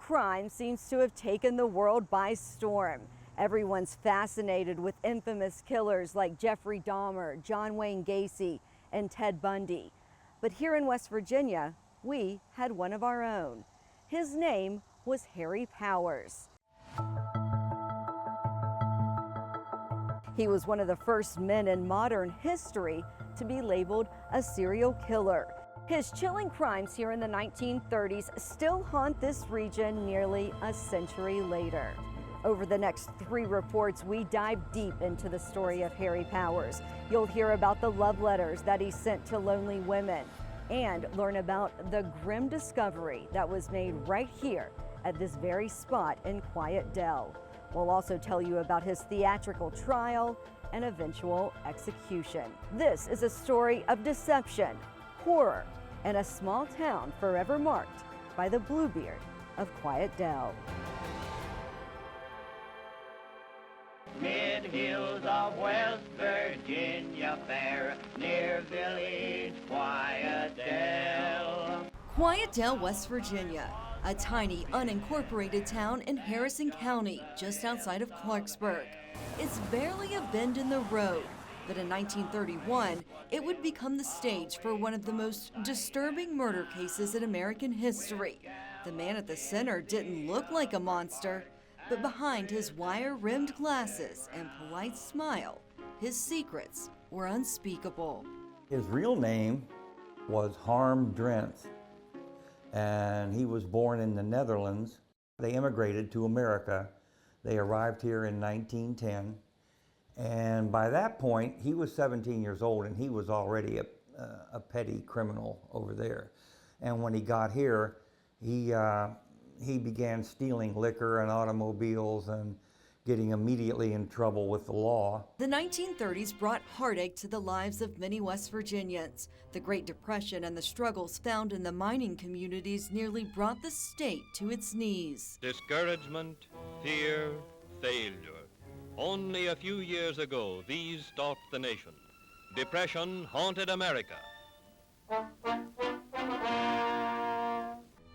crime seems to have taken the world by storm. Everyone's fascinated with infamous killers like Jeffrey Dahmer, John Wayne Gacy, and Ted Bundy. But here in West Virginia, we had one of our own. His name was Harry Powers. He was one of the first men in modern history to be labeled a serial killer. His chilling crimes here in the 1930s still haunt this region nearly a century later. Over the next 3 reports, we dive deep into the story of Harry Powers. You'll hear about the love letters that he sent to lonely women and learn about the grim discovery that was made right here at this very spot in Quiet Dell. We'll also tell you about his theatrical trial and eventual execution. This is a story of deception, horror, and a small town forever marked by the Bluebeard of Quiet Dell. Mid-hills of West Virginia fair, near village Quiet Dell. Quiet Dell, West Virginia, a tiny unincorporated town in Harrison County, just outside of Clarksburg. It's barely a bend in the road, but in 1931, it would become the stage for one of the most disturbing murder cases in American history. The man at the center didn't look like a monster, but behind his wire-rimmed glasses and polite smile, his secrets were unspeakable. His real name was Harm Drenthe, and he was born in the Netherlands. They immigrated to America. They arrived here in 1910, and by that point, he was 17 years old, and he was already a petty criminal over there. And when he got here, he began stealing liquor and automobiles and getting immediately in trouble with the law. The 1930s brought heartache to the lives of many West Virginians. The Great Depression and the struggles found in the mining communities nearly brought the state to its knees. Discouragement, fear, failure. Only a few years ago, these stalked the nation. Depression haunted America.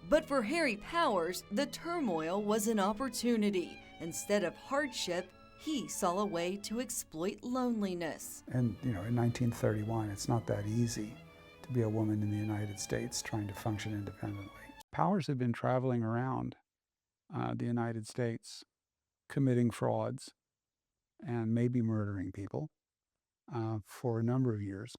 But for Harry Powers, the turmoil was an opportunity. Instead of hardship, he saw a way to exploit loneliness. And in 1931, it's not that easy to be a woman in the United States trying to function independently. Powers had been traveling around the United States, committing frauds and maybe murdering people for a number of years.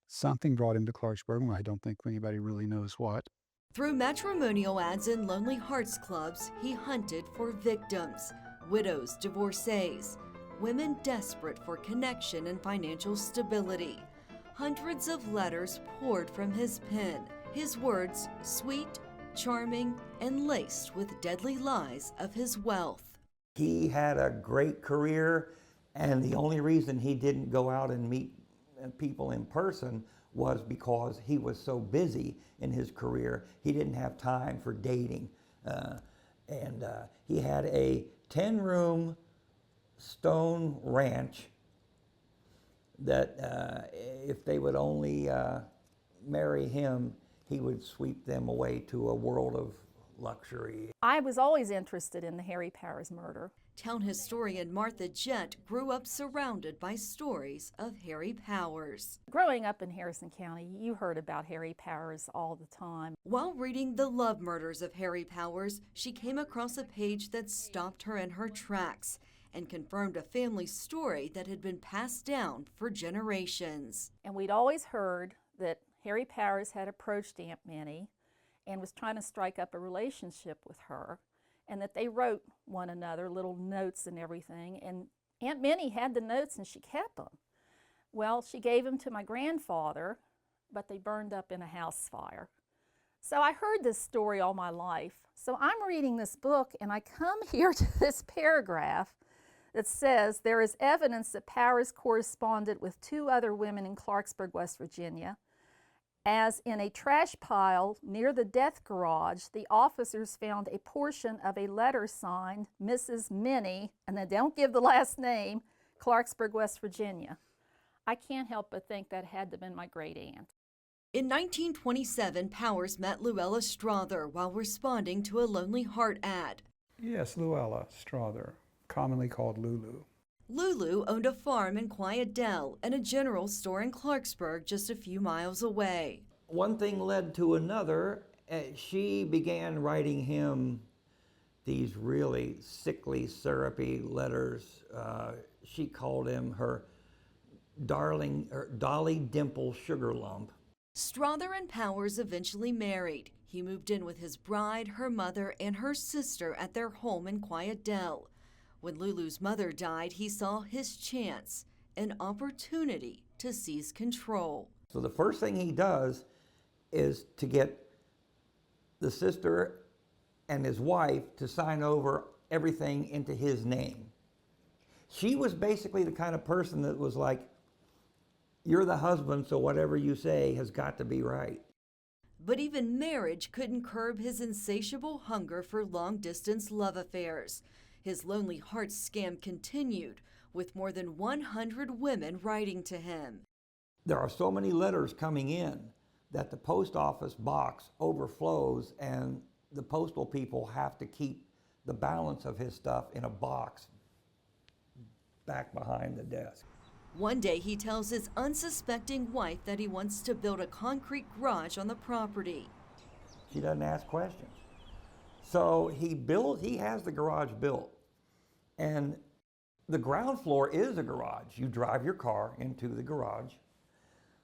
Something brought him to Clarksburg, I don't think anybody really knows what. Through matrimonial ads in Lonely Hearts Clubs, he hunted for victims, widows, divorcees, women desperate for connection and financial stability. Hundreds of letters poured from his pen, his words sweet, charming, and laced with deadly lies of his wealth. He had a great career, and the only reason he didn't go out and meet people in person was because he was so busy in his career. He didn't have time for dating. And he had a 10-room stone ranch that if they would only marry him, he would sweep them away to a world of luxury. I was always interested in the Harry Powers murder. Town historian Martha Jett grew up surrounded by stories of Harry Powers. Growing up in Harrison County, you heard about Harry Powers all the time. While reading The Love Murders of Harry Powers, she came across a page that stopped her in her tracks and confirmed a family story that had been passed down for generations. And we'd always heard that Harry Powers had approached Aunt Minnie and was trying to strike up a relationship with her, and that they wrote one another little notes and everything, and Aunt Minnie had the notes and she kept them. Well, she gave them to my grandfather, but they burned up in a house fire. So I heard this story all my life. So I'm reading this book and I come here to this paragraph that says, there is evidence that Powers corresponded with 2 other women in Clarksburg, West Virginia. As in a trash pile near the death garage, the officers found a portion of a letter signed Mrs. Minnie, and they don't give the last name, Clarksburg, West Virginia. I can't help but think that had to have been my great aunt. In 1927, Powers met Luella Strother while responding to a Lonely Heart ad. Yes, Luella Strother, commonly called Lulu. Lulu owned a farm in Quiet Dell and a general store in Clarksburg just a few miles away. One thing led to another. She began writing him these really sickly, syrupy letters. She called him her darling, or Dolly Dimple Sugar Lump. Strother and Powers eventually married. He moved in with his bride, her mother, and her sister at their home in Quiet Dell. When Lulu's mother died, he saw his chance, an opportunity to seize control. So the first thing he does is to get the sister and his wife to sign over everything into his name. She was basically the kind of person that was like, you're the husband, so whatever you say has got to be right. But even marriage couldn't curb his insatiable hunger for long-distance love affairs. His Lonely Heart scam continued, with more than 100 women writing to him. There are so many letters coming in that the post office box overflows, and the postal people have to keep the balance of his stuff in a box back behind the desk. One day he tells his unsuspecting wife that he wants to build a concrete garage on the property. She doesn't ask questions. So he has the garage built, and the ground floor is a garage. You drive your car into the garage,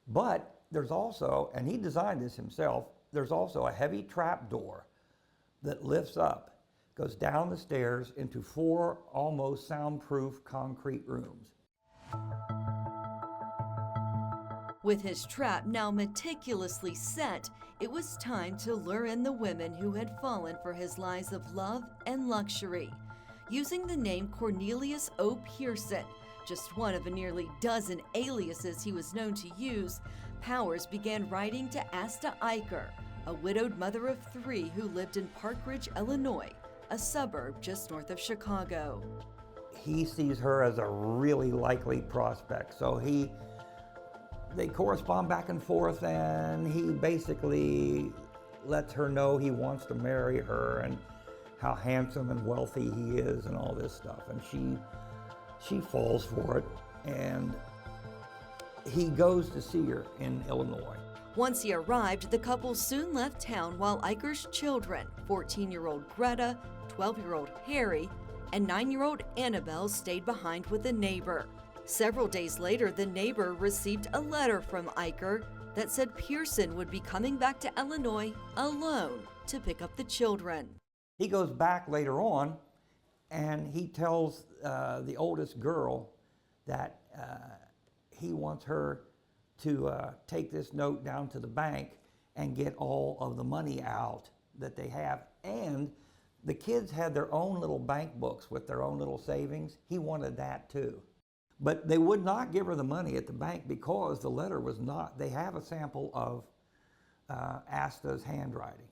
but there's also, and he designed this himself, there's also a heavy trap door that lifts up, goes down the stairs into 4 almost soundproof concrete rooms. With his trap now meticulously set, it was time to lure in the women who had fallen for his lies of love and luxury. Using the name Cornelius O. Pearson, just one of a nearly dozen aliases he was known to use, Powers began writing to Asta Eicher, a widowed mother of 3 who lived in Park Ridge, Illinois, a suburb just north of Chicago. He sees her as a really likely prospect, so they correspond back and forth, and he basically lets her know he wants to marry her and how handsome and wealthy he is and all this stuff. And she falls for it, and he goes to see her in Illinois. Once he arrived, the couple soon left town while Eicher's children, 14-year-old Greta, 12-year-old Harry, and 9-year-old Annabelle stayed behind with a neighbor. Several days later, the neighbor received a letter from Eicher that said Pearson would be coming back to Illinois alone to pick up the children. He goes back later on, and he tells the oldest girl that he wants her to take this note down to the bank and get all of the money out that they have. And the kids had their own little bank books with their own little savings. He wanted that too. But they would not give her the money at the bank because the letter was not, they have a sample of Asta's handwriting.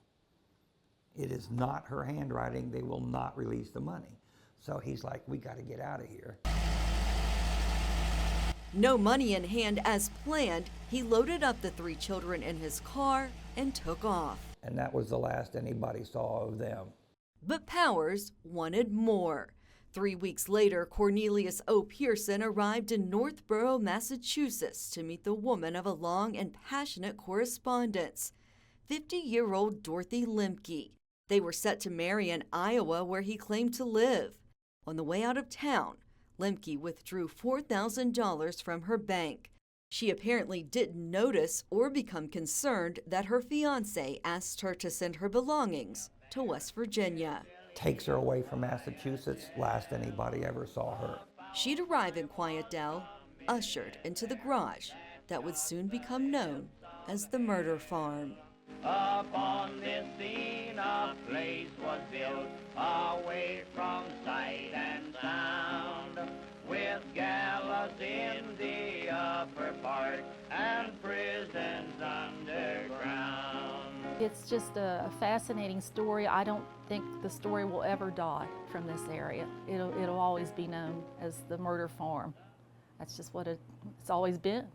It is not her handwriting. They will not release the money. So he's like, we got to get out of here. No money in hand as planned, he loaded up the 3 children in his car and took off. And that was the last anybody saw of them. But Powers wanted more. 3 weeks later, Cornelius O. Pearson arrived in Northborough, Massachusetts to meet the woman of a long and passionate correspondence, 50-year-old Dorothy Lemke. They were set to marry in Iowa, where he claimed to live. On the way out of town, Lemke withdrew $4,000 from her bank. She apparently didn't notice or become concerned that her fiancé asked her to send her belongings to West Virginia. Takes her away from Massachusetts, last anybody ever saw her. She'd arrive in Quiet Dell, ushered into the garage that would soon become known as the murder farm. Upon this scene a place was built, away from sight and sound, with gallows in the upper part and prisons underground. It's just a fascinating story. I don't think the story will ever die from this area. It'll always be known as the murder farm. That's just what it's always been.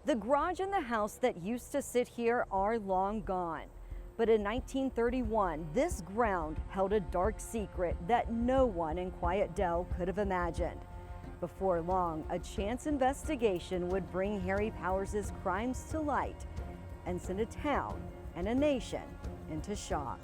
The garage and the house that used to sit here are long gone. But in 1931, this ground held a dark secret that no one in Quiet Dell could have imagined. Before long, a chance investigation would bring Harry Powers' crimes to light and send a town and a nation into shock.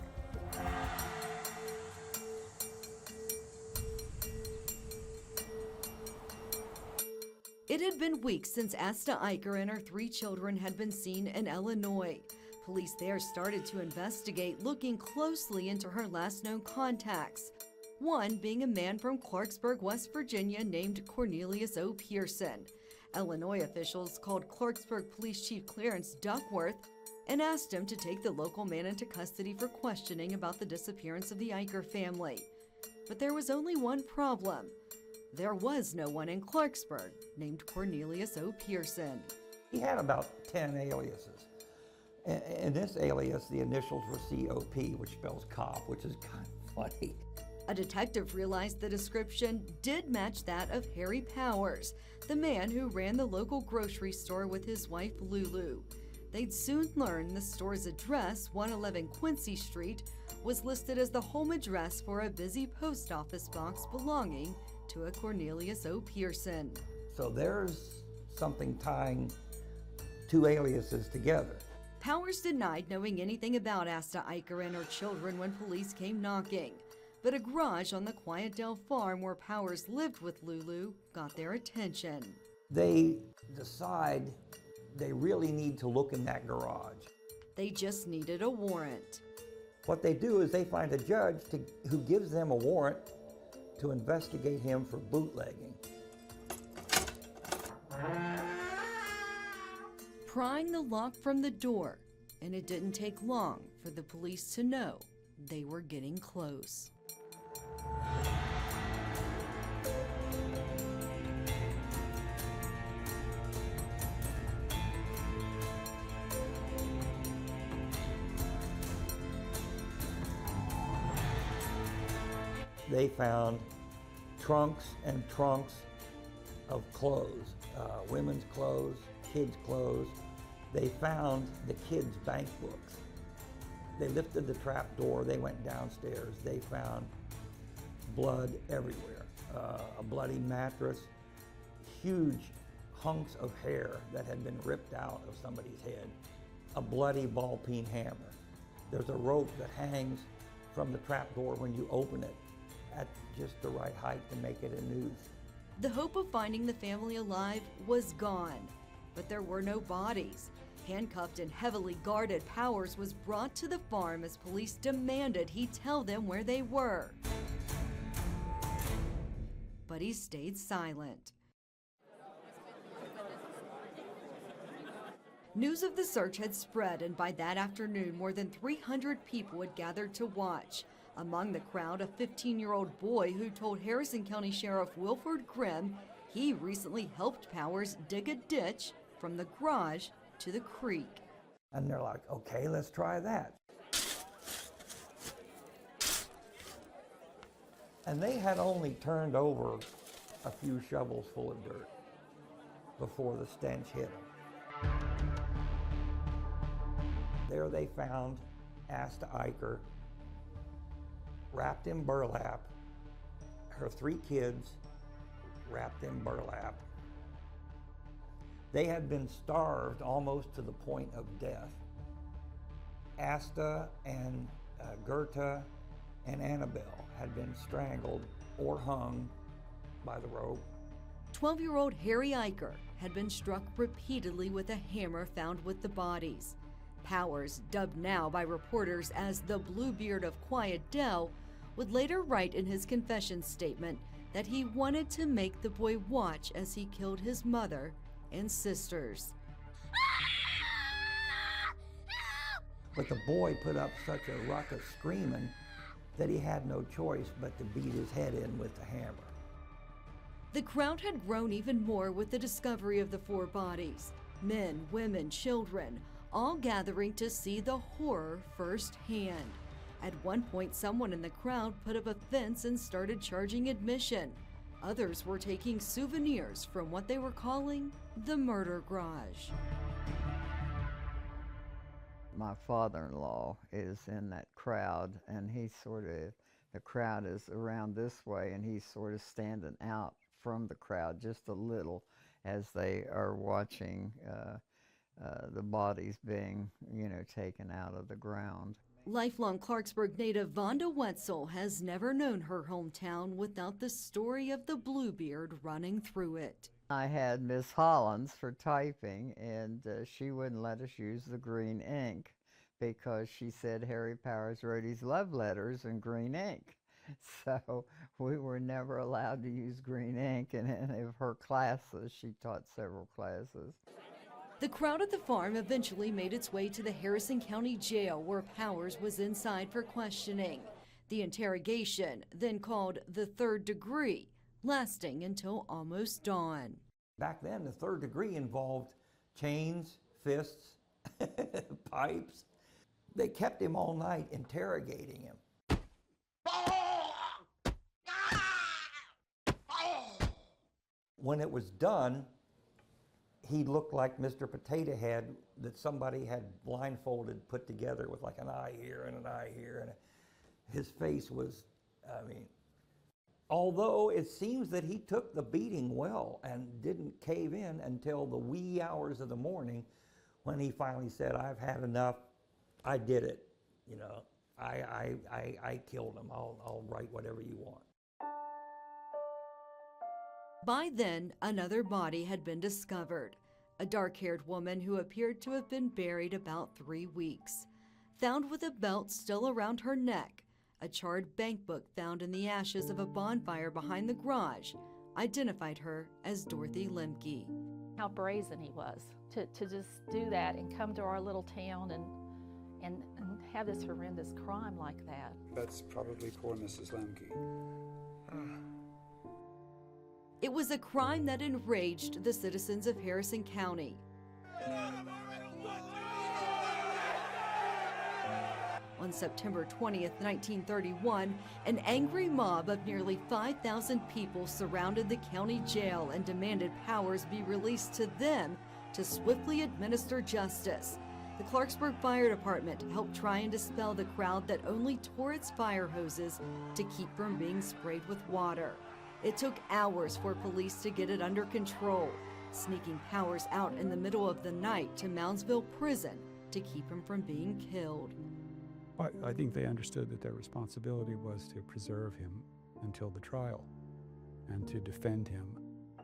It had been weeks since Asta Eicher and her 3 children had been seen in Illinois. Police there started to investigate, looking closely into her last known contacts. One being a man from Clarksburg, West Virginia named Cornelius O. Pearson. Illinois officials called Clarksburg Police Chief Clarence Duckworth and asked him to take the local man into custody for questioning about the disappearance of the Eicher family. But there was only one problem. There was no one in Clarksburg named Cornelius O. Pearson. He had about 10 aliases. In this alias, the initials were COP, which spells cop, which is kind of funny. A detective realized the description did match that of Harry Powers, the man who ran the local grocery store with his wife Lulu. They'd soon learn the store's address, 111 Quincy Street, was listed as the home address for a busy post office box belonging to a Cornelius O. Pearson. So there's something tying 2 aliases together. Powers denied knowing anything about Asta Eicher and her children when police came knocking. But a garage on the Quiet Dell farm where Powers lived with Lulu got their attention. They decide they really need to look in that garage. They just needed a warrant. What they do is they find a judge who gives them a warrant to investigate him for bootlegging. Prying the lock from the door, and it didn't take long for the police to know they were getting close. They found trunks and trunks of clothes, women's clothes, kids' clothes. They found the kids' bank books. They lifted the trap door, they went downstairs. They found blood everywhere, a bloody mattress, huge hunks of hair that had been ripped out of somebody's head, a bloody ball-peen hammer. There's a rope that hangs from the trap door when you open it at just the right height to make it a noose. The hope of finding the family alive was gone, but there were no bodies. Handcuffed and heavily guarded, Powers was brought to the farm as police demanded he tell them where they were. But he stayed silent. News of the search had spread, and by that afternoon, more than 300 people had gathered to watch. Among the crowd, a 15-year-old boy who told Harrison County Sheriff Wilford Grimm he recently helped Powers dig a ditch from the garage to the creek. And they're like, okay, let's try that. And they had only turned over a few shovels full of dirt before the stench hit them. There they found Asta Eicher wrapped in burlap, her 3 kids wrapped in burlap. They had been starved almost to the point of death. Asta and Gerta and Annabelle had been strangled or hung by the rope. 12-year-old Harry Eicher had been struck repeatedly with a hammer found with the bodies. Powers, dubbed now by reporters as the Bluebeard of Quiet Dell, would later write in his confession statement that he wanted to make the boy watch as he killed his mother and sisters. But the boy put up such a ruckus screaming that he had no choice but to beat his head in with the hammer. The crowd had grown even more with the discovery of the 4 bodies. Men, women, children, all gathering to see the horror firsthand. At one point, someone in the crowd put up a fence and started charging admission. Others were taking souvenirs from what they were calling the murder garage. My father-in-law is in that crowd, and the crowd is around this way, and he's sort of standing out from the crowd just a little as they are watching the bodies being, taken out of the ground. Lifelong Clarksburg native Vonda Wetzel has never known her hometown without the story of the Bluebeard running through it. I had Miss Hollins for typing, and she wouldn't let us use the green ink because she said Harry Powers wrote his love letters in green ink. So we were never allowed to use green ink in any of her classes. She taught several classes. The crowd at the farm eventually made its way to the Harrison County Jail, where Powers was inside for questioning. The interrogation, then called the 3rd degree, lasting until almost dawn. Back then, the 3rd degree involved chains, fists, pipes. They kept him all night interrogating him. When it was done, he looked like Mr. Potato Head that somebody had blindfolded, put together with like an eye here and an eye here. And his face was, although it seems that he took the beating well and didn't cave in until the wee hours of the morning when he finally said, "I've had enough, I did it, I killed him, I'll write whatever you want." By then, another body had been discovered, a dark-haired woman who appeared to have been buried about 3 weeks. Found with a belt still around her neck, a charred bank book found in the ashes of a bonfire behind the garage identified her as Dorothy Lemke. How brazen he was to just do that and come to our little town and have this horrendous crime like that. That's probably poor Mrs. Lemke. It was a crime that enraged the citizens of Harrison County. On September 20th, 1931, an angry mob of nearly 5,000 people surrounded the county jail and demanded Powers be released to them to swiftly administer justice. The Clarksburg Fire Department helped try and dispel the crowd that only tore its fire hoses to keep from being sprayed with water. It took hours for police to get it under control, sneaking Powers out in the middle of the night to Moundsville Prison to keep him from being killed. I think they understood that their responsibility was to preserve him until the trial and to defend him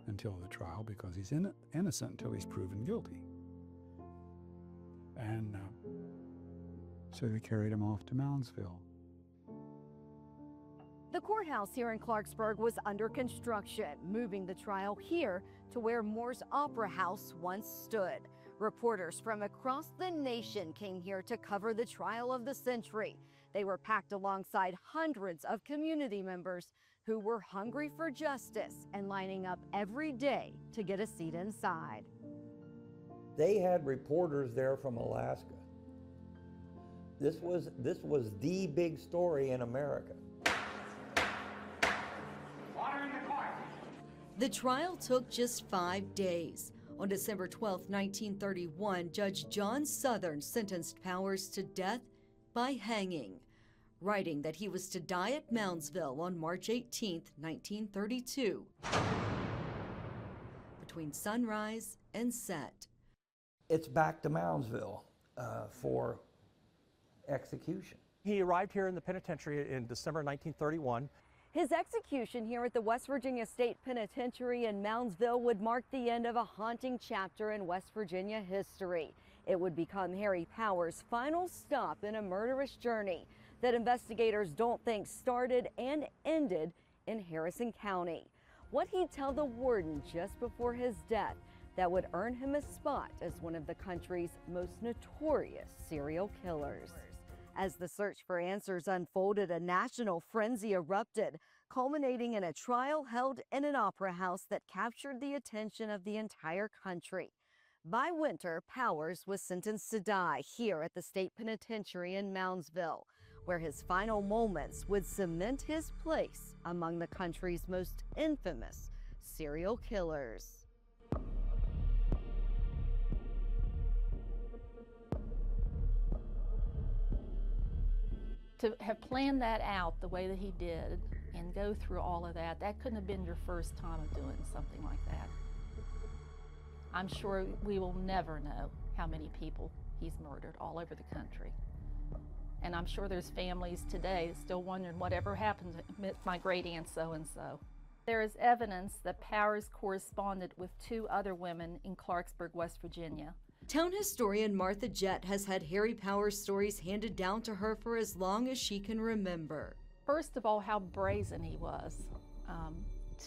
until the trial, because he's innocent until he's proven guilty. And so they carried him off to Moundsville. The courthouse here in Clarksburg was under construction, moving the trial here to where Moore's Opera House once stood. Reporters from across the nation came here to cover the trial of the century. They were packed alongside hundreds of community members who were hungry for justice and lining up every day to get a seat inside. They had reporters there from Alaska. This was the big story in America. The trial took just 5 days. On December 12, 1931, Judge John Southern sentenced Powers to death by hanging, writing that he was to die at Moundsville on March 18, 1932, between sunrise and set. It's back to Moundsville for execution. He arrived here in the penitentiary in December 1931. His execution here at the West Virginia State Penitentiary in Moundsville would mark the end of a haunting chapter in West Virginia history. It would become Harry Powers' final stop in a murderous journey that investigators don't think started and ended in Harrison County. What he'd tell the warden just before his death that would earn him a spot as one of the country's most notorious serial killers. As the search for answers unfolded, a national frenzy erupted, culminating in a trial held in an opera house that captured the attention of the entire country. By winter, Powers was sentenced to die here at the state penitentiary in Moundsville. where his final moments would cement his place among the country's most infamous serial killers. To have planned that out the way that he did and go through all of that, that couldn't have been your first time of doing something like that. I'm sure we will never know how many people he's murdered all over the country. And I'm sure there's families today still wondering whatever happened to my great aunt so-and-so. There is evidence that Powers corresponded with 2 other women in Clarksburg, West Virginia. Town historian Martha Jett has had Harry Powers stories handed down to her for as long as she can remember. First of all, how brazen he was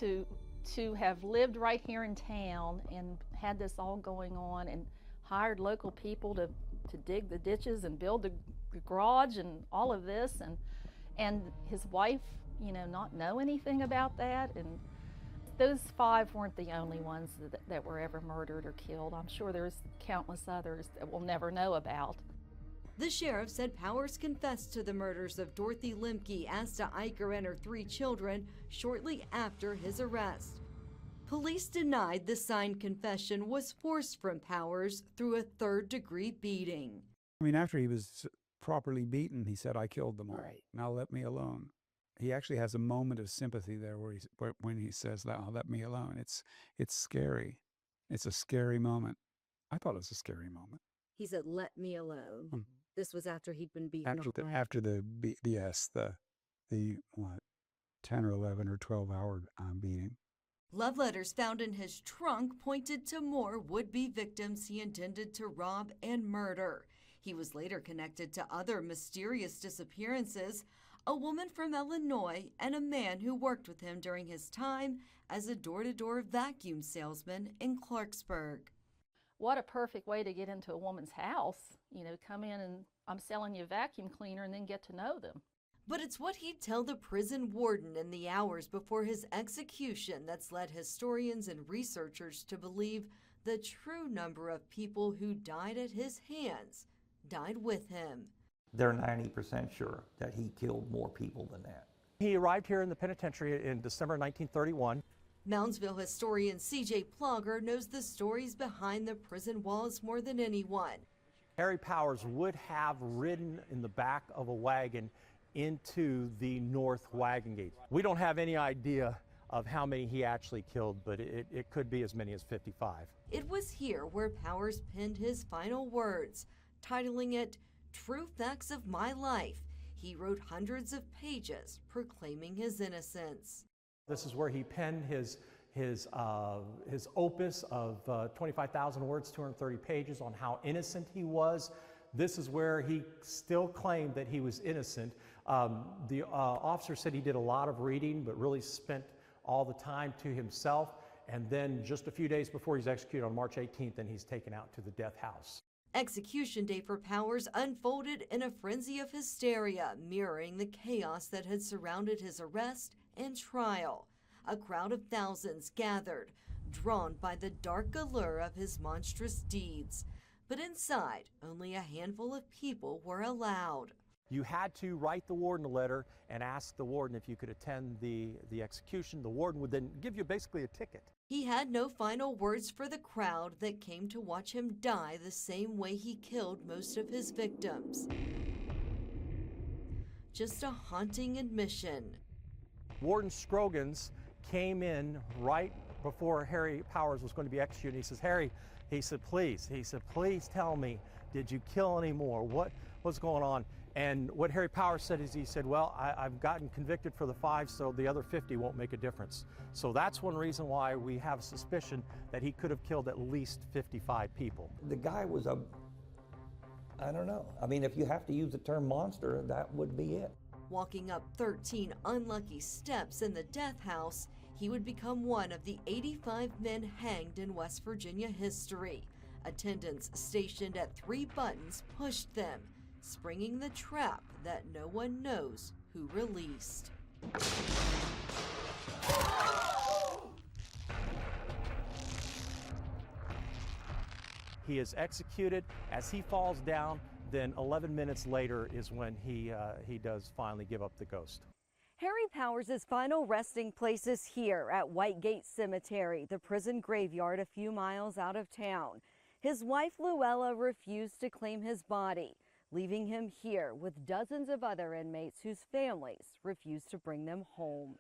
to have lived right here in town and had this all going on and hired local people to dig the ditches and build the garage and all of this, and his wife, you know, not know anything about that. And those 5 weren't the only ones that were ever murdered or killed. I'm sure there's countless others that we'll never know about. The sheriff said Powers confessed to the murders of Dorothy Lemke, Asta Eicher, and her 3 children shortly after his arrest. Police denied the signed confession was forced from Powers through a 3rd-degree beating. I mean, after he was properly beaten, he said, "I killed them all. Right. Now let me alone." He actually has a moment of sympathy there when he says that, "Oh, let me alone." It's scary. It's a scary moment. I thought it was a scary moment. He said, "Let me alone." This was after he'd been beaten. After the 10 or 11 or 12-hour beating. Love letters found in his trunk pointed to more would-be victims he intended to rob and murder. He was later connected to other mysterious disappearances, a woman from Illinois and a man who worked with him during his time as a door-to-door vacuum salesman in Clarksburg. What a perfect way to get into a woman's house, you know, come in and I'm selling you a vacuum cleaner and then get to know them. But it's what he'd tell the prison warden in the hours before his execution that's led historians and researchers to believe the true number of people who died at his hands died with him. They're 90% sure that he killed more people than that. He arrived here in the penitentiary in December 1931. Moundsville historian C.J. Plogger knows the stories behind the prison walls more than anyone. Harry Powers would have ridden in the back of a wagon into the north wagon gate. We don't have any idea of how many he actually killed, but it could be as many as 55. It was here where Powers penned his final words, titling it "True Facts of My Life." He wrote hundreds of pages proclaiming his innocence. This is where he penned his opus of 25,000 words, 230 pages on how innocent he was. This is where he still claimed that he was innocent. The officer said he did a lot of reading, but really spent all the time to himself. And then just a few days before he's executed on March 18th, then he's taken out to the death house. Execution day for Powers unfolded in a frenzy of hysteria, mirroring the chaos that had surrounded his arrest and trial. A crowd of thousands gathered, drawn by the dark allure of his monstrous deeds. But inside, only a handful of people were allowed. You had to write the warden a letter and ask the warden if you could attend the execution. The warden would then give you basically a ticket. He had no final words for the crowd that came to watch him die the same way he killed most of his victims. Just a haunting admission. Warden Scroggins came in right before Harry Powers was going to be executed. He says, "Harry," he said, please tell me, did you kill any more? What's going on?" And what Harry Powers said is, he said, "Well, I've gotten convicted for the 5, so the other 50 won't make a difference." So that's one reason why we have a suspicion that he could have killed at least 55 people. The guy was I don't know. I mean, if you have to use the term monster, that would be it. Walking up 13 unlucky steps in the death house, he would become one of the 85 men hanged in West Virginia history. Attendants stationed at 3 buttons pushed them, springing the trap that no one knows who released. He is executed. As he falls down, then 11 minutes later is when he does finally give up the ghost. Harry Powers' final resting place is here at Whitegate Cemetery, the prison graveyard a few miles out of town. His wife Luella refused to claim his body, leaving him here with dozens of other inmates whose families refused to bring them home.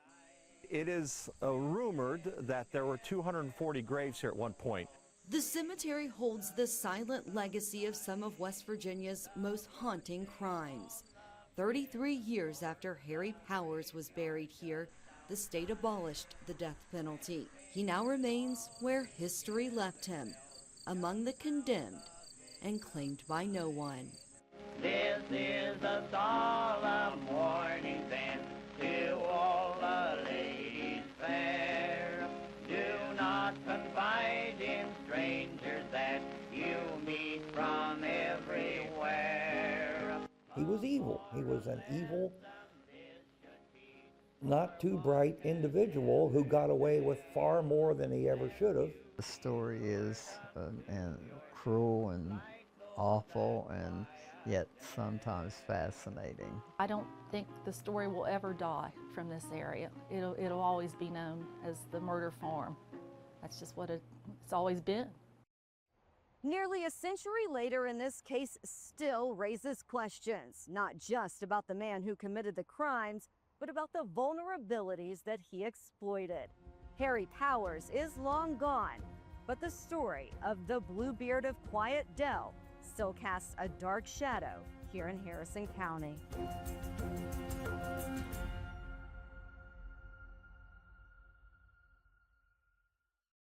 It is rumored that there were 240 graves here at one point. The cemetery holds the silent legacy of some of West Virginia's most haunting crimes. 33 years after Harry Powers was buried here, the state abolished the death penalty. He now remains where history left him, among the condemned and claimed by no one. This is a solemn warning then to all the ladies fair. Do not confide in strangers that you meet from everywhere. He was evil. He was an evil, not too bright individual who got away with far more than he ever should have. The story is and cruel and awful and yet sometimes fascinating. I don't think the story will ever die from this area. It'll always be known as the murder farm. That's just what it's always been. Nearly a century later, and this case still raises questions, not just about the man who committed the crimes, but about the vulnerabilities that he exploited. Harry Powers is long gone, but the story of the Bluebeard of Quiet Dell still casts a dark shadow here in Harrison County.